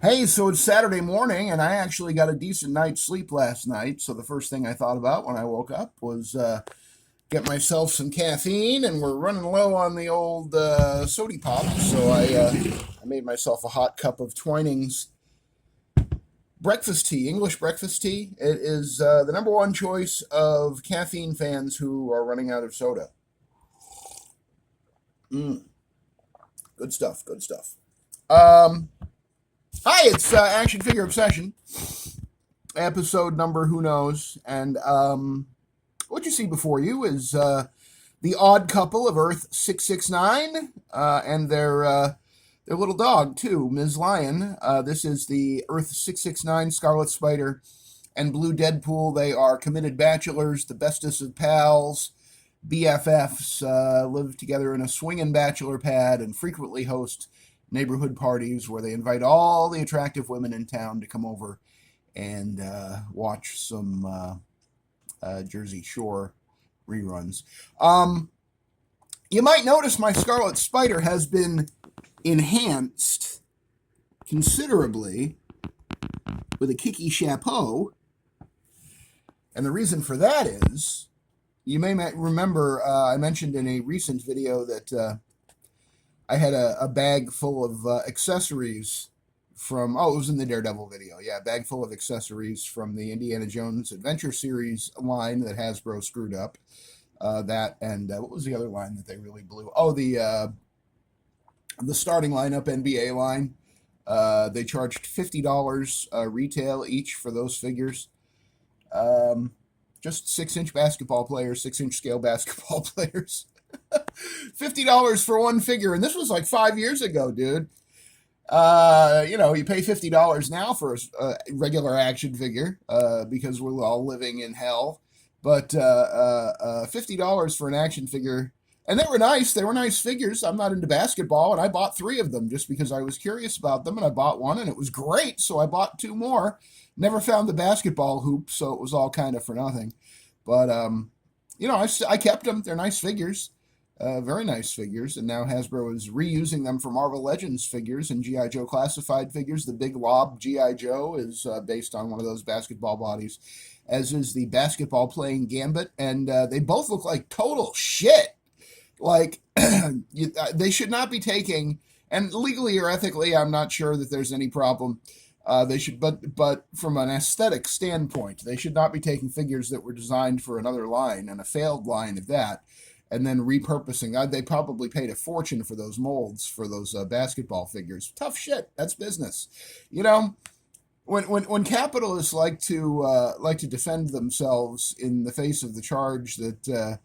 Hey, so it's Saturday morning, and I actually got a decent night's sleep last night. So the first thing I thought about when I woke up was get myself some caffeine, and we're running low on the old sody pop. So I made myself a hot cup of Twinings breakfast tea, English breakfast tea. It is the number one choice of caffeine fans who are running out of soda. Mm, good stuff. Good stuff. Um, Hi, it's Action Figure Obsession, episode number who knows, and what you see before you is the odd couple of Earth 669 and their little dog too, Ms. Lion. This is the Earth 669 Scarlet Spider and Blue Deadpool. They are committed bachelors, the bestest of pals, BFFs, live together in a swinging bachelor pad and frequently host neighborhood parties where they invite all the attractive women in town to come over and watch some Jersey Shore reruns. Um, you might notice my Scarlet Spider has been enhanced considerably with a Kiki chapeau. And the reason for that is, you may remember I mentioned in a recent video that I had a bag full of accessories from, it was in the Daredevil video. Yeah, a bag full of accessories from the Indiana Jones Adventure Series line that Hasbro screwed up. That and what was the other line that they really blew? Oh, the starting lineup NBA line. They charged $50 retail each for those figures. Um, just 6-inch basketball players, 6-inch scale basketball players. $50 for one figure, and this was like 5 years ago, dude. You pay $50 now for a regular action figure because we're all living in hell. But $50 for an action figure, and they were nice. They were nice figures. I'm not into basketball, and I bought 3 of them just because I was curious about them, and I bought one, and it was great. So I bought 2 more. Never found the basketball hoop, so it was all kind of for nothing. But I kept them. They're nice figures. Very nice figures, and now Hasbro is reusing them for Marvel Legends figures and G.I. Joe classified figures. The Big Lob G.I. Joe is based on one of those basketball bodies, as is the basketball playing Gambit, and they both look like total shit. Like, they should not be taking, and legally or ethically, I'm not sure that there's any problem. They should, but from an aesthetic standpoint, they should not be taking figures that were designed for another line, and a failed line at that, and then repurposing. They probably paid a fortune for those molds for those basketball figures. Tough shit. That's business. You know, when capitalists like to defend themselves in the face of the charge that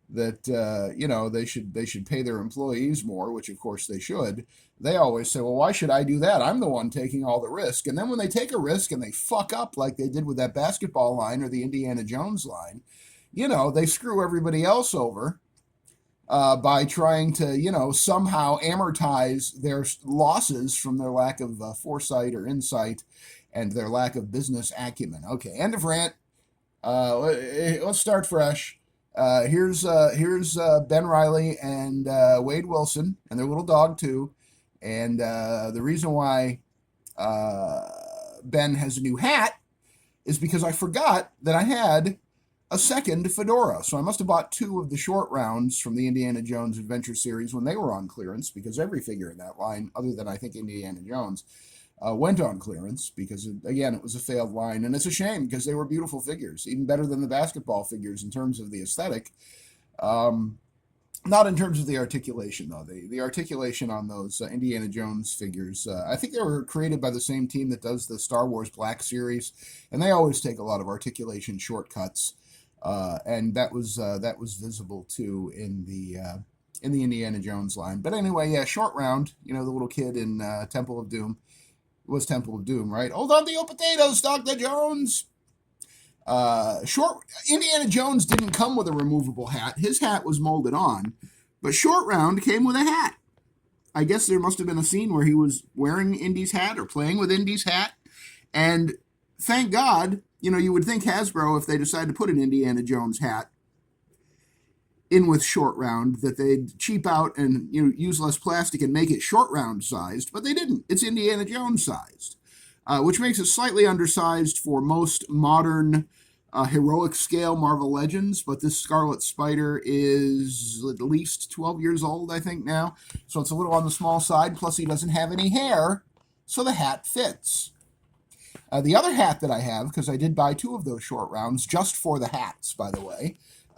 they should pay their employees more, which of course they should. They always say, well, why should I do that? I'm the one taking all the risk. And then when they take a risk and they fuck up like they did with that basketball line or the Indiana Jones line, they screw everybody else over by trying to, somehow amortize their losses from their lack of foresight or insight and their lack of business acumen. Okay, end of rant. Let's start fresh. Here's Ben Riley and Wade Wilson and their little dog too. And the reason why Ben has a new hat is because I forgot that I had a second fedora. So I must have bought 2 of the short rounds from the Indiana Jones Adventure Series when they were on clearance, because every figure in that line, other than I think Indiana Jones, went on clearance because, again, it was a failed line. And it's a shame because they were beautiful figures, even better than the basketball figures in terms of the aesthetic. Not in terms of the articulation, though. The articulation on those Indiana Jones figures, I think they were created by the same team that does the Star Wars Black Series, and they always take a lot of articulation shortcuts. And that was visible too in the Indiana Jones line. But anyway, yeah, short round. The little kid in Temple of Doom. It was Temple of Doom, right? Hold on to your potatoes, Dr. Jones. Indiana Jones didn't come with a removable hat. His hat was molded on, but short round came with a hat. I guess there must have been a scene where he was wearing Indy's hat or playing with Indy's hat, and thank God. You would think Hasbro, if they decided to put an Indiana Jones hat in with short round, that they'd cheap out and use less plastic and make it short round sized, but they didn't. It's Indiana Jones sized. which makes it slightly undersized for most modern heroic scale Marvel Legends, but this Scarlet Spider is at least 12 years old, I think, now. So it's a little on the small side, plus he doesn't have any hair, so the hat fits. The other hat that I have, because I did buy 2 of those short rounds just for the hats, by the way.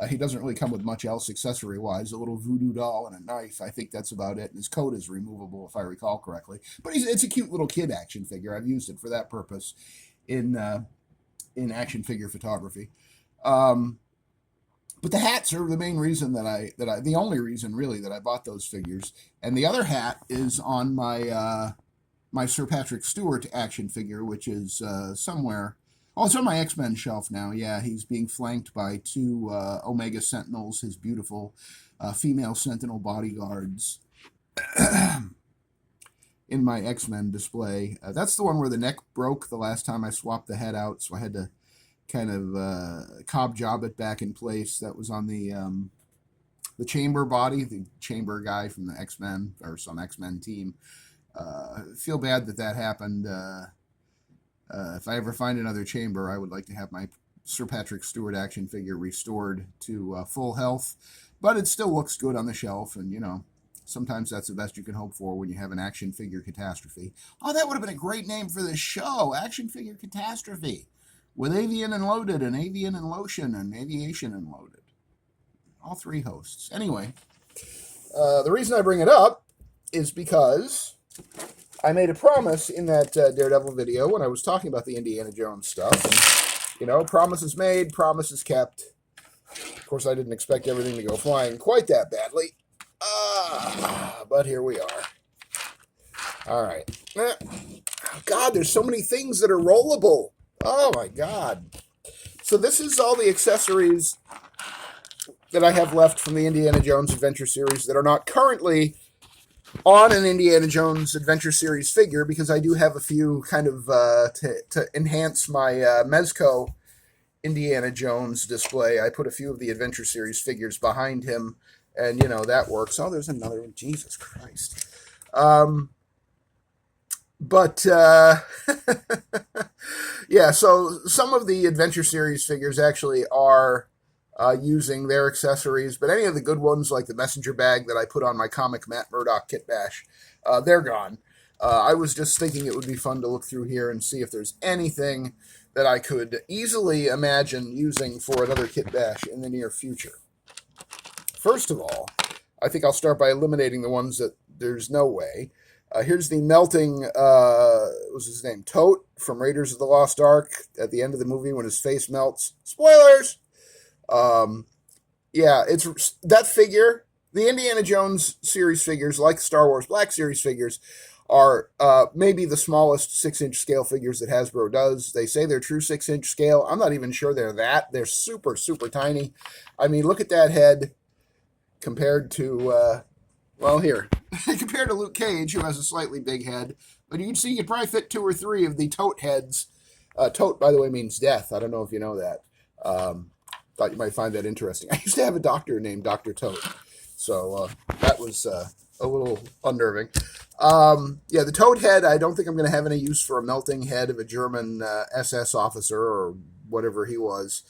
He doesn't really come with much else accessory-wise. A little voodoo doll and a knife. I think that's about it. And his coat is removable, if I recall correctly. But it's a cute little kid action figure. I've used it for that purpose in action figure photography. But the hats are the main reason the only reason really that I bought those figures. And the other hat is on my my Sir Patrick Stewart action figure, which is somewhere. Oh, it's on my X-Men shelf now. Yeah, he's being flanked by 2 Omega Sentinels, his beautiful female Sentinel bodyguards, in my X-Men display. That's the one where the neck broke the last time I swapped the head out, so I had to kind of cob job it back in place. That was on the Chamber body, the Chamber guy from the X-Men, or some X-Men team. Feel bad that happened. If I ever find another Chamber, I would like to have my Sir Patrick Stewart action figure restored to full health. But it still looks good on the shelf, and, sometimes that's the best you can hope for when you have an action figure catastrophe. Oh, that would have been a great name for this show, Action Figure Catastrophe, with Avian and Loaded, and Avian and Lotion, and Aviation and Loaded. All 3 hosts. Anyway, the reason I bring it up is because I made a promise in that Daredevil video when I was talking about the Indiana Jones stuff. And, promises made, promises kept. Of course, I didn't expect everything to go flying quite that badly. But here we are. All right. Oh, God, there's so many things that are rollable. Oh, my God. So this is all the accessories that I have left from the Indiana Jones Adventure Series that are not currently on an Indiana Jones Adventure Series figure, because I do have a few kind of to enhance my Mezco Indiana Jones display. I put a few of the Adventure Series figures behind him, and that works. Oh, there's another one. Jesus Christ. But yeah, so some of the Adventure Series figures actually are using their accessories, but any of the good ones, like the messenger bag that I put on my comic Matt Murdock Kit Bash, they're gone. I was just thinking it would be fun to look through here and see if there's anything that I could easily imagine using for another Kit Bash in the near future. First of all, I think I'll start by eliminating the ones that there's no way. Here's the melting, what was his name? Tote from Raiders of the Lost Ark at the end of the movie when his face melts. Spoilers! Yeah, it's that figure. The Indiana Jones series figures, like Star Wars Black Series figures, are maybe the smallest 6-inch scale figures that Hasbro does. They say they're true 6-inch scale. I'm not even sure they're that. They're super, super tiny. I mean, look at that head compared to, well, here. Compared to Luke Cage, who has a slightly big head. But you can see you could probably fit 2 or 3 of the tote heads. Tote, by the way, means death. I don't know if you know that. Thought you might find that interesting. I used to have a doctor named Dr. Tote. So that was a little unnerving. Yeah, the Toad head, I don't think I'm going to have any use for a melting head of a German SS officer or whatever he was.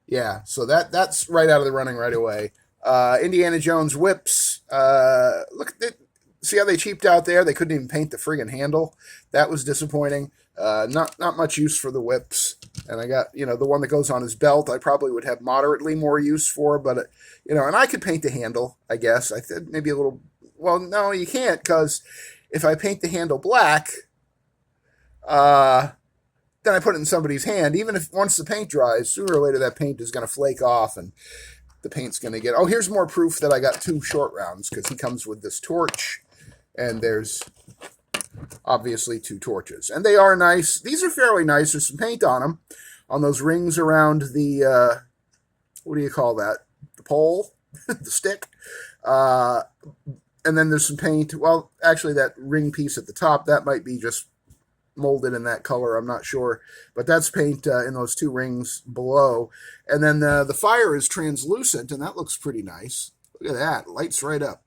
Yeah, so that's right out of the running right away. Indiana Jones whips. Look at it. See how they cheaped out there? They couldn't even paint the friggin' handle. That was disappointing. Not much use for the whips. And I got, the one that goes on his belt, I probably would have moderately more use for, but, and I could paint the handle, I guess. I said maybe a little, well, no, you can't, because if I paint the handle black, then I put it in somebody's hand. Even if once the paint dries, sooner or later that paint is going to flake off and the paint's going to get, oh, here's more proof that I got 2 short rounds, because he comes with this torch, and there's obviously 2 torches. And they are nice. These are fairly nice. There's some paint on them, on those rings around the, what do you call that? The pole? The stick? And then there's some paint. Well, actually, that ring piece at the top, that might be just molded in that color. I'm not sure. But that's paint in those 2 rings below. And then the fire is translucent, and that looks pretty nice. Look at that. Lights right up.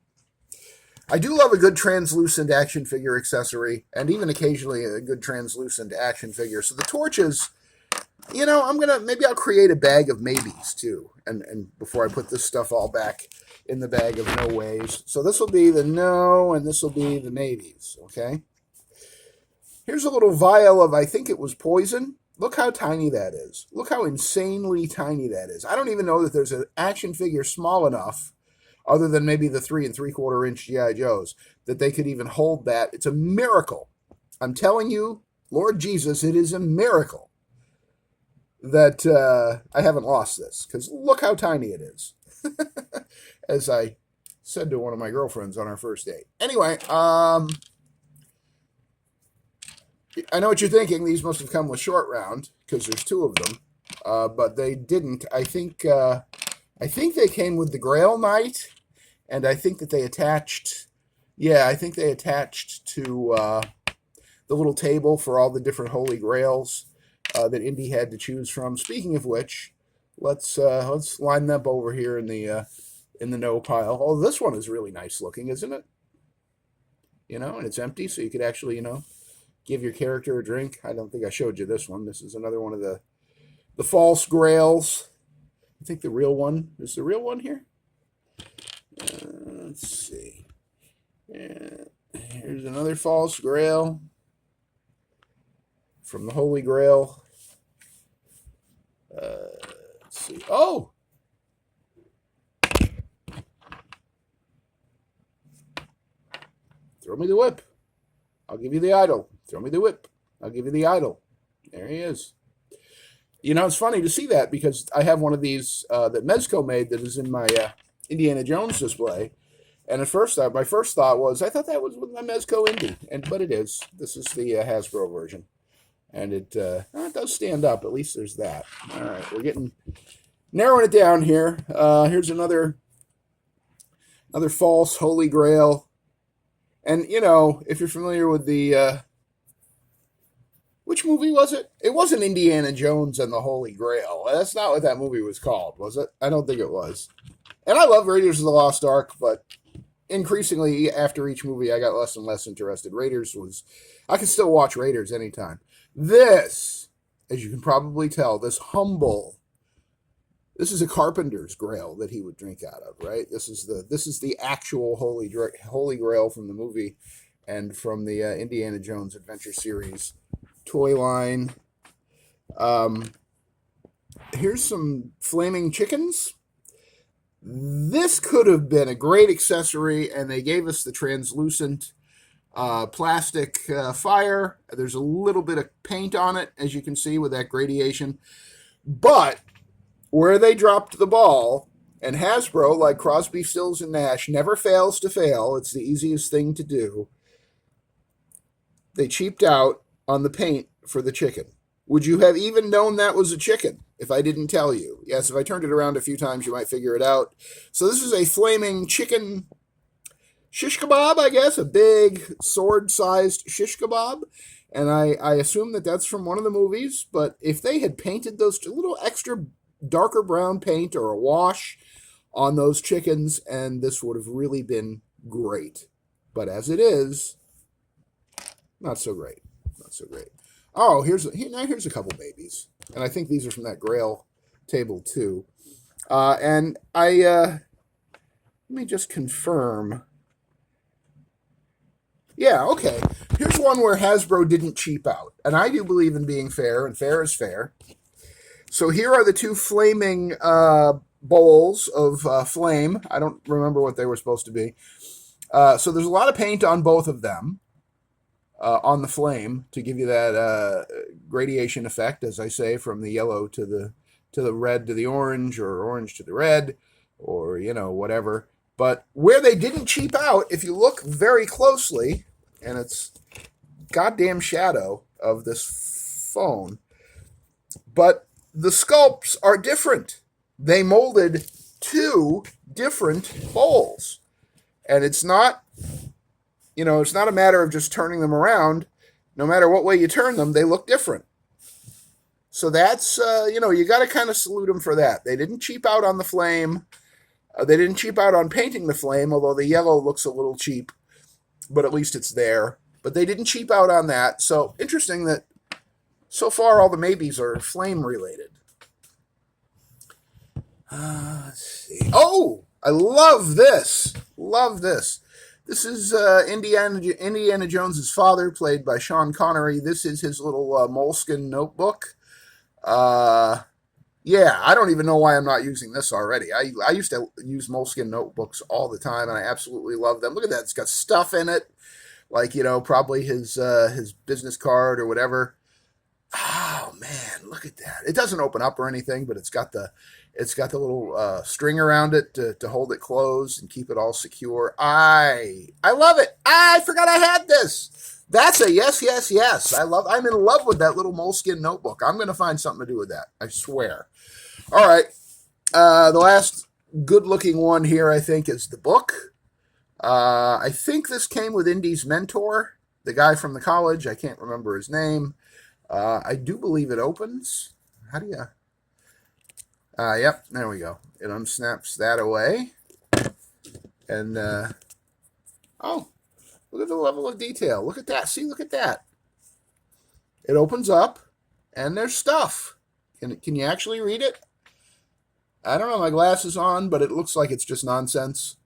I do love a good translucent action figure accessory, and even occasionally a good translucent action figure. So the torches, maybe I'll create a bag of maybes too, and before I put this stuff all back in the bag of no ways. So this will be the no, and this will be the maybes. Okay. Here's a little vial of, I think it was poison. Look how tiny that is. Look how insanely tiny that is. I don't even know that there's an action figure small enough, other than maybe the 3 3/4 inch G.I. Joes, that they could even hold that. It's a miracle. I'm telling you, Lord Jesus, it is a miracle that I haven't lost this, because look how tiny it is. As I said to one of my girlfriends on our first date. Anyway, I know what you're thinking. These must have come with short round, because there's 2 of them, but they didn't. I think they came with the Grail Knight, and I think that they attached. Yeah, I think they attached to the little table for all the different Holy Grails that Indy had to choose from. Speaking of which, let's line them up over here in the no pile. Oh, this one is really nice looking, isn't it? And it's empty, so you could actually give your character a drink. I don't think I showed you this one. This is another one of the false grails. I think the real one is the real one here. Let's see. Yeah, here's another false grail from the Holy Grail. Let's see. Oh! Throw me the whip. I'll give you the idol. Throw me the whip. I'll give you the idol. There he is. It's funny to see that, because I have one of these that Mezco made that is in my Indiana Jones display. And at first, my first thought was, I thought that was with my Mezco Indy. But it is. This is the Hasbro version. And it does stand up. At least there's that. All right, we're narrowing it down here. Here's another false Holy Grail. And, if you're familiar with the, which movie was it? It wasn't Indiana Jones and the Holy Grail. That's not what that movie was called, was it? I don't think it was. And I love Raiders of the Lost Ark, but increasingly after each movie, I got less and less interested. I can still watch Raiders anytime. This, as you can probably tell, this is a carpenter's grail that he would drink out of, right? This is the actual Holy Grail from the movie and from the Indiana Jones Adventure Series toy line. Here's some flaming chickens. This could have been a great accessory, and they gave us the translucent plastic fire. There's a little bit of paint on it, as you can see, with that gradation. But where they dropped the ball, and Hasbro, like Crosby, Stills, and Nash, never fails to fail. It's the easiest thing to do. They cheaped out on the paint for the chicken. Would you have even known that was a chicken if I didn't tell you? Yes, if I turned it around a few times, you might figure it out. So this is a flaming chicken shish kebab, I guess, a big sword-sized shish kebab. And I assume that that's from one of the movies. But if they had painted those, a little extra darker brown paint or a wash on those chickens, and this would have really been great. But as it is, not so great. Not so great. Oh, here's a couple babies. And I think these are from that Grail table too. And let me just confirm. Yeah, okay. Here's one where Hasbro didn't cheap out. And I do believe in being fair, and fair is fair. So here are the 2 flaming bowls of flame. I don't remember what they were supposed to be. So there's a lot of paint on both of them, on the flame, to give you that gradation effect, as I say, from the yellow to the red to the orange, or orange to the red, or whatever. But where they didn't cheap out, if you look very closely, and it's goddamn shadow of this phone, but the sculpts are different. They molded 2 different bowls. And it's not a matter of just turning them around. No matter what way you turn them, they look different. So that's, you got to kind of salute them for that. They didn't cheap out on the flame. They didn't cheap out on painting the flame, although the yellow looks a little cheap, but at least it's there. But they didn't cheap out on that. So interesting that so far all the maybes are flame related. Let's see. Oh, I love this. Love this. This is Indiana Jones's father, played by Sean Connery. This is his little moleskin notebook. Yeah, I don't even know why I'm not using this already. I used to use moleskin notebooks all the time, and I absolutely love them. Look at that. It's got stuff in it, like, probably his business card or whatever. Oh, man, look at that. It doesn't open up or anything, but it's got the little string around it to hold it closed and keep it all secure. I love it. I forgot I had this. That's a yes, yes, yes. I'm in love with that little moleskin notebook. I'm going to find something to do with that. I swear. All right. The last good-looking one here, I think, is the book. I think this came with Indy's mentor, the guy from the college. I can't remember his name. I do believe it opens. How do you... yep, there we go. It unsnaps that away. And, oh, look at the level of detail. Look at that. See, look at that. It opens up, and there's stuff. Can you actually read it? I don't know, my glasses on, but it looks like it's just nonsense.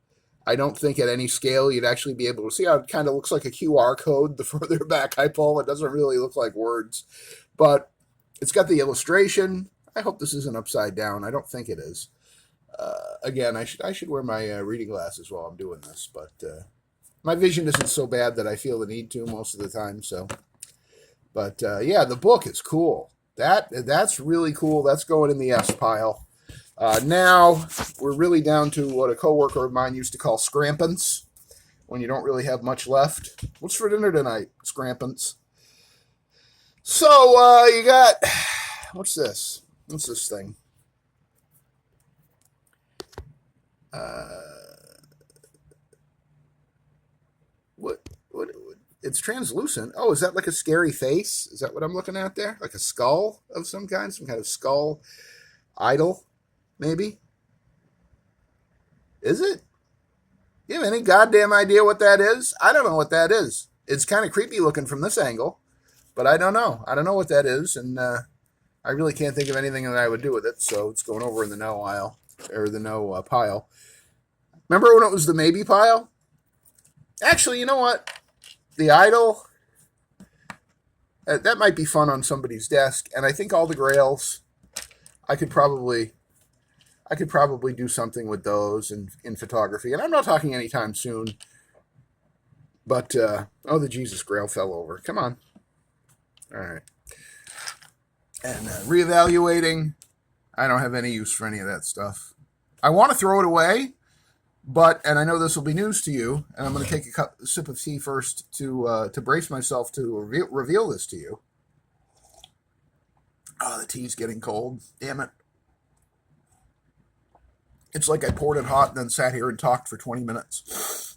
I don't think at any scale you'd actually be able to see how it kind of looks like a QR code the further back I pull. It doesn't really look like words, but it's got the illustration. I hope this isn't upside down. I don't think it is. Again, I should wear my reading glasses while I'm doing this, but my vision isn't so bad that I feel the need to most of the time. So, but yeah, the book is cool. That's really cool. That's going in the S pile. Now we're really down to what a coworker of mine used to call scrampins, when you don't really have much left. What's for dinner tonight? Scrampins. So you got, what's this? What's this thing? What? It's translucent. Oh, is that like a scary face? Is that what I'm looking at there? Like a skull of some kind of skull idol, maybe? Is it? You have any goddamn idea what that is? I don't know what that is. It's kind of creepy looking from this angle, but I don't know. I don't know what that is, and I really can't think of anything that I would do with it, so it's going over in the no aisle, or the no pile. Remember when it was the maybe pile? Actually, you know what? The idol, that might be fun on somebody's desk, and I think all the grails, I could probably do something with those in photography, and I'm not talking anytime soon, but, oh, the Jesus Grail fell over. Come on. All right. And reevaluating, I don't have any use for any of that stuff. I want to throw it away, and I know this will be news to you, and I'm going to take a sip of tea first to brace myself to reveal this to you. Oh, the tea's getting cold. Damn it. It's like I poured it hot and then sat here and talked for 20 minutes.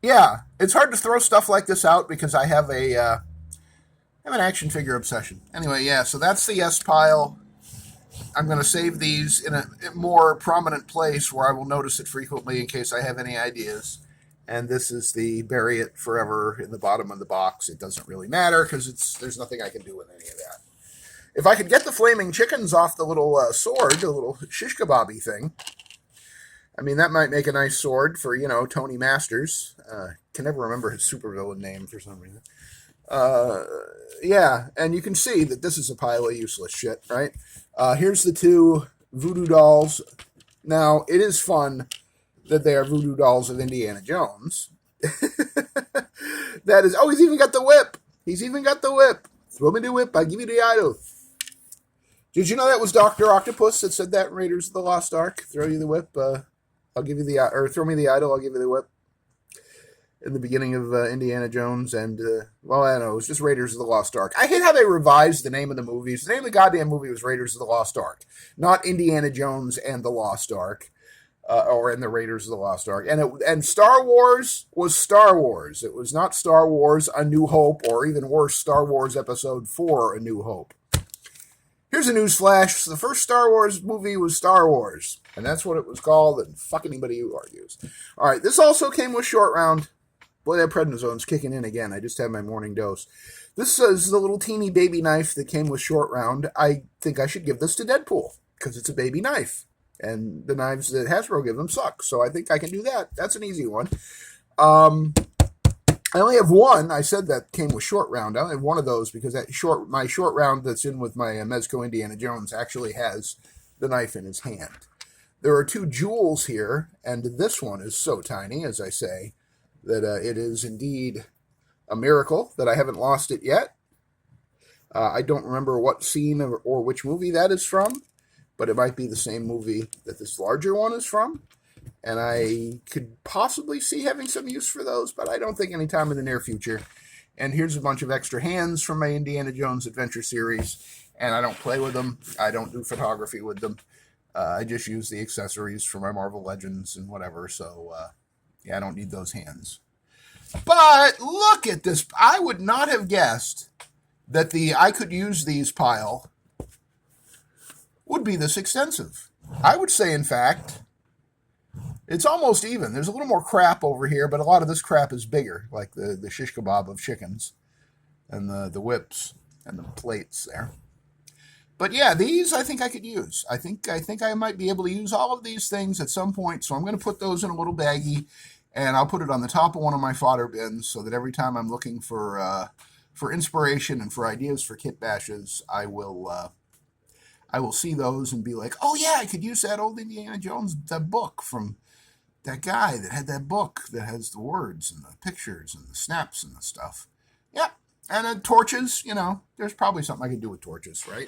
Yeah, it's hard to throw stuff like this out because I have an action figure obsession. Anyway, yeah, so that's the yes pile. I'm going to save these in a more prominent place where I will notice it frequently in case I have any ideas. And this is the bury it forever in the bottom of the box. It doesn't really matter because there's nothing I can do with any of that. If I could get the flaming chickens off the little sword, the little shish kebabby thing, I mean, that might make a nice sword for, Tony Masters. Can never remember his supervillain name for some reason. Yeah, and you can see that this is a pile of useless shit, right? Here's the two voodoo dolls. Now, it is fun that they are voodoo dolls of Indiana Jones. That is, oh, he's even got the whip. He's even got the whip. Throw me the whip, I'll give you the idol. Did you know that was Dr. Octopus that said that in Raiders of the Lost Ark? Throw you the whip, I'll give you or throw me the idol, I'll give you the whip. In the beginning of Indiana Jones and, well, I don't know, it was just Raiders of the Lost Ark. I hate how they revised the name of the movies. The name of the goddamn movie was Raiders of the Lost Ark, not Indiana Jones and the Lost Ark, or in the Raiders of the Lost Ark. And Star Wars was Star Wars. It was not Star Wars A New Hope, or even worse, Star Wars Episode 4 A New Hope. Here's a news flash. The first Star Wars movie was Star Wars, and that's what it was called, and fuck anybody who argues. All right, this also came with Short Round. Boy, that prednisone's kicking in again. I just had my morning dose. This is the little teeny baby knife that came with Short Round. I think I should give this to Deadpool, because it's a baby knife. And the knives that Hasbro give them suck, so I think I can do that. That's an easy one. I only have one. I said that came with Short Round. I only have one of those because my short round that's in with my Mezco Indiana Jones actually has the knife in his hand. There are two jewels here, and this one is so tiny, as I say, that it is indeed a miracle that I haven't lost it yet. I don't remember what scene or which movie that is from, but it might be the same movie that this larger one is from. And I could possibly see having some use for those, but I don't think any time in the near future. And here's a bunch of extra hands from my Indiana Jones Adventure series, and I don't play with them. I don't do photography with them. I just use the accessories for my Marvel Legends and whatever, so yeah, I don't need those hands. But look at this. I would not have guessed that the I could use these pile would be this extensive. I would say, in fact, it's almost even. There's a little more crap over here, but a lot of this crap is bigger, like the shish kebab of chickens and the whips and the plates there. But yeah, these I think I could use. I think I might be able to use all of these things at some point, so I'm going to put those in a little baggie, and I'll put it on the top of one of my fodder bins so that every time I'm looking for inspiration and for ideas for kit bashes, I will see those and be like, oh yeah, I could use that old Indiana Jones book from that guy that had that book that has the words and the pictures and the snaps and the stuff. Yeah, and torches, there's probably something I could do with torches, right?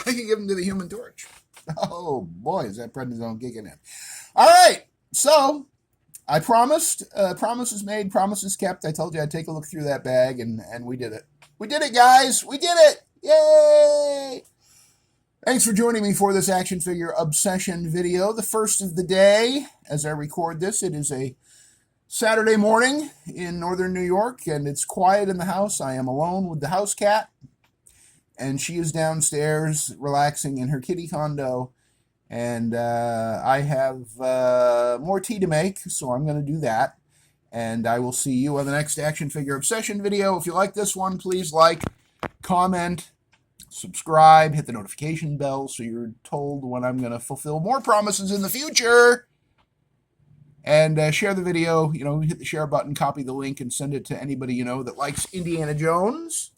I can give them to the Human Torch. Oh boy, is that prednisone kicking in. All right, so I promised. Promise is made, promise is kept. I told you I'd take a look through that bag, and we did it. We did it, guys. We did it. Yay! Thanks for joining me for this action figure obsession video, the first of the day. As I record this, it is a Saturday morning in northern New York, and it's quiet in the house. I am alone with the house cat, and she is downstairs relaxing in her kitty condo, and I have more tea to make, so I'm going to do that, and I will see you on the next action figure obsession video. If you like this one, please like, comment, subscribe, hit the notification bell so you're told when I'm going to fulfill more promises in the future. And share the video, hit the share button, copy the link, and send it to anybody that likes Indiana Jones.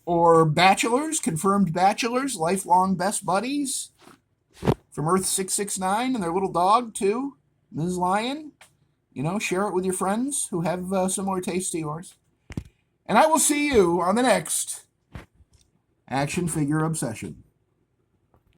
Or bachelors, confirmed bachelors, lifelong best buddies from Earth 669 and their little dog, too, Ms. Lion. Share it with your friends who have similar tastes to yours. And I will see you on the next Action Figure Obsession.